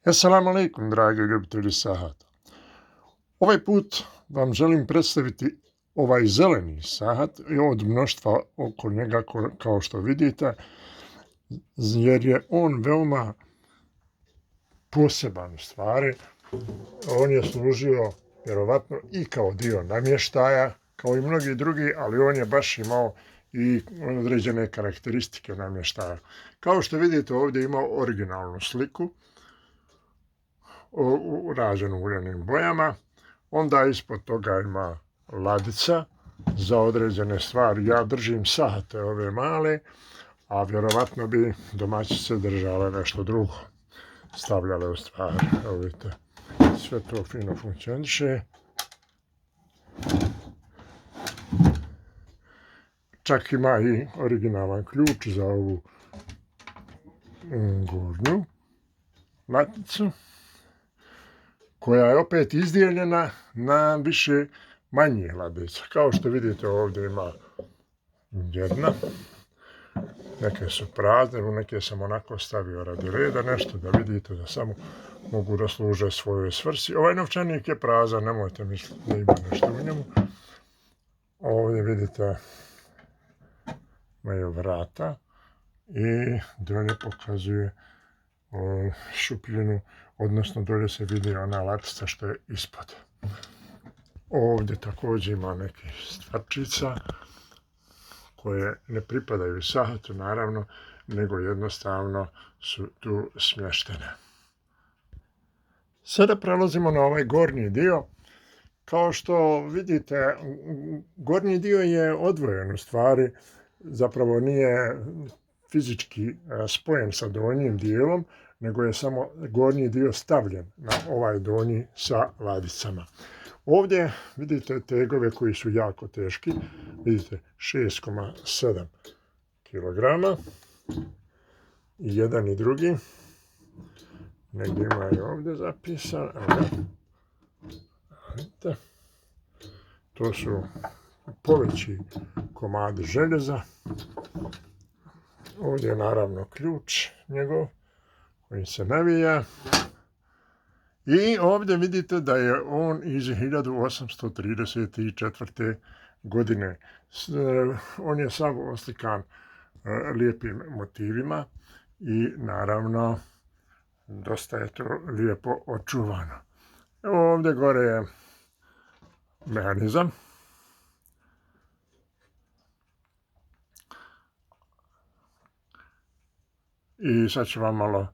Assalamu alaikum, dragi ljubitelji sahata. Ovaj put vam želim predstaviti ovaj zeleni sahat i od mnoštva oko njega, kao što vidite, jer je on veoma poseban u stvari. On je služio vjerovatno i kao dio namještaja, kao i mnogi drugi, ali on je baš imao i određene karakteristike namještaja. Kao što vidite, ovdje ima originalnu sliku rađenu uljanim bojama, onda ispod toga ima ladica za određene stvari. Ja držim sahate ove male, a vjerovatno bi domaćice držale nešto drugo, stavljale u stvari. Evo vidite, sve to fino funkcioniše. Čak ima i originalan ključ za ovu gornju laticu, koja je opet izdijeljena na više manjih ladica. Kao što vidite, ovdje ima jedna, neke su prazne, neke sam onako stavio radi reda, nešto da vidite da samo mogu da služe svojoj svrsi. Ovaj novčanik je prazan, nemojte misliti da ima nešto u njemu. Ovdje vidite imaju vrata i dolje pokazuje šupljinu, odnosno dolje se vidi ona latica što je ispod. Ovdje također ima nekih stvarčica koje ne pripadaju sahatu, naravno, nego jednostavno su tu smještene. Sada prelazimo na ovaj gornji dio. Kao što vidite, gornji dio je odvojen u stvari, zapravo nije fizički spojen sa donjim dijelom, nego je samo gornji dio stavljen na ovaj donji sa ladicama. Ovdje vidite tegove koji su jako teški, vidite 6,7 kg, i jedan i drugi, negdje imaju ovdje zapisan, vidite, to su poveći komadi željeza. Ovdje je naravno ključ njegov koji se navija. I ovdje vidite da je on iz 1834. godine. On je sav oslikan lijepim motivima i naravno dosta je to lijepo očuvano. Evo ovdje gore je mehanizam. I sad ću vam malo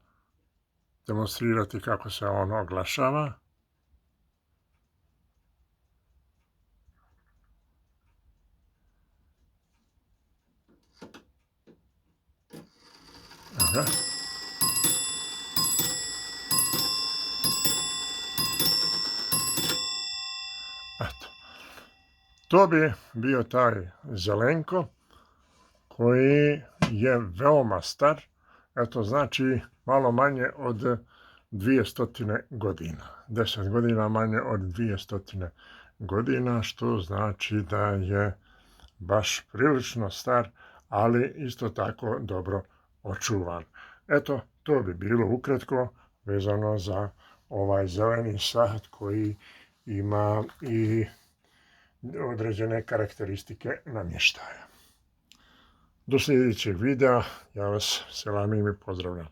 demonstrirati kako se on oglašava. Aha. Eto. To bi bio taj zelenko koji je veoma star. Eto, znači malo manje od 200 godina. 10 godina manje od 200 godina, što znači da je baš prilično star, ali isto tako dobro očuvan. Eto, to bi bilo ukratko vezano za ovaj zeleni sahat koji ima i određene karakteristike namještaja. Do sljedećeg videa, ja vas selamim i pozdravljam.